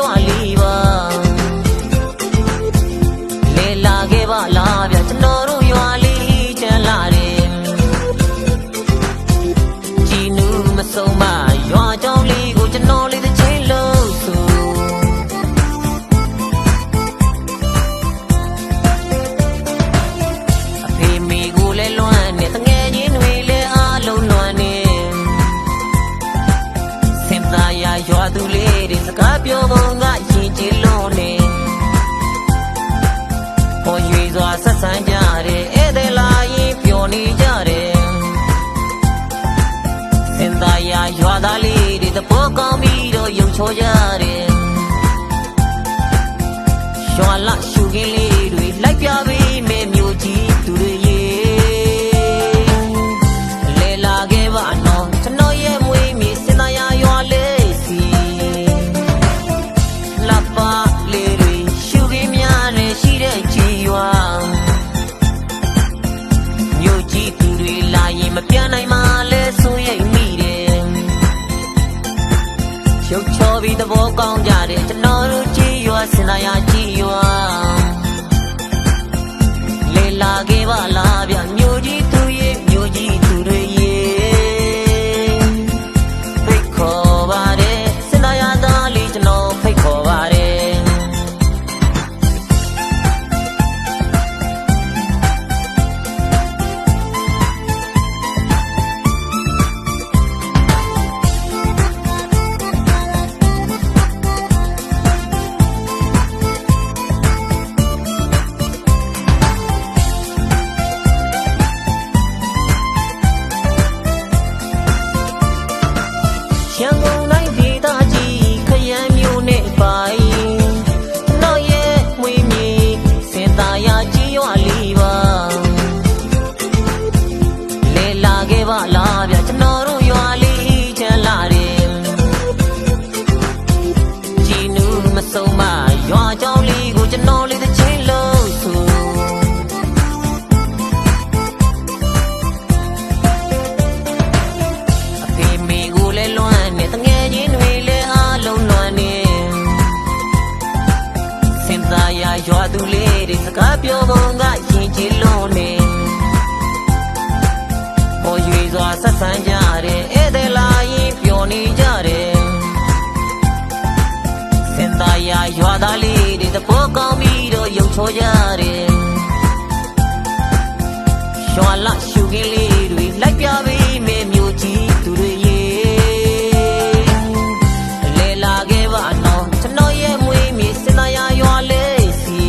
ရွာလေးပါလေလာခဲ့ပါလားဗျကျွန်တော်တို့ရွာလေးချမ်းလာတယ်ကြည်နူးမဆုံးမရွာကြောင်းလေးကိုကျွန်တော်လေးတစ်ချိန်လုံးဆိုအဖေမိကိုလည်းလွမ်းနေတငယ်ချင်းတွေလည်းအားလုံးလွမ်းနေစင်သားရရွာသူလေးတွေစကားပြောပုံကရင်ကျေးလုံးနေပေါ်ရွေစွာဆက်ဆံကြတယ်ဧည့်သည်လာရင်ပျော်နေကြတယ်စင်သားရရွာသားလေးတွေသဘောကောင်းပြီးတော့ယုံချောကြတယ်ရွာလရှုခင်းလေးတွေလိုက်ပြပေးမယ်မြို့ကြီးသူတွေရေလဲလာခဲ့ပါနော်ကျွန်တော်ရဲ့မွေးမြေစင်သားရရွာလေးစီလာပါလေးတွေရှုခင်းများနဲ့ရှိတဲ့ကြီးရွာမြို့ကြီးသူတွေလာရင်မပြန်နိုင်မှလဲဆိုရိတ်မိတယ်ရုပ်ချောပြီးသဘောကောင်းကြတယ်ကျွန်တော်တို့ကြီးရွာစင်သားရကြီးရွာလေလာခဲ့ပါလားဗျမြို့ကြီးသူရဲ့မြို့ကြီးသူတွေရဲ့ဖိတ်ခေါ်ပါတယ်စင်သားရသားလေးကျွန်တော်ဖိတ်ခေါ်ပါတယ်ရန်ကုန်တိုင်းဒေသကြီးခရမ်းမြို့နဲ့ပိုင်းကျွန်တော်ရဲ့မွေးမြေစင်သားရကြီးရွာလေးပါလဲလာခဲ့ပါလားဗျကျွန်တော်တို့ရွာလေးချမ်းလာတယ်ကြည်နူးမဆုံးမရွာကြောင်းလေးကိုကျွန်တော်လေးတစ်ချိန်လုံးဆိုအဖေမိကိုလည်းလွမ်းနေတငယ်ချင်းတွေလည်းအားလုံးလွမ်းနေစင်သားရရွာသူလေးတွေစကားပြောပုံကရင်ကျေးလုံးနေပေါ်ရွေစွာဆက်ဆံကြတယ်ဧည့်သည်လာရင်ပျော်နေကြတယ်စင်သားရရွာသားလေးတွေသဘောကောင်းပြီးတော့ယုံချောကြတယ်ရွာလရှုခင်းလေးတွေလိုက်ပြပေးမယ်မြို့ကြီးသူတွေရေလဲလာခဲ့ပါနော်ကျွန်တော်ရဲ့မွေးမြေစင်သားရရွာလေးစီ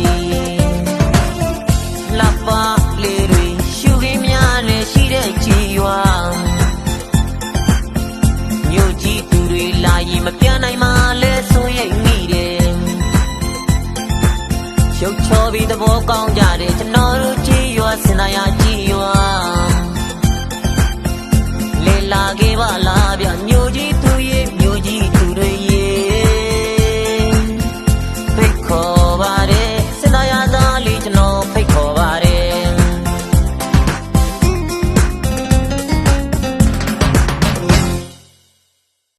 လာပါလေးတွေရှုခင်းများနဲ့ရှိတဲ့ကြီးရွာမြို့ကြီးသူတွေလာရင်မပြန်နိုင်မှလဲဆိုရိတ်မိတယ်ရုပ်ချောပြီးသဘောကောင်းကြ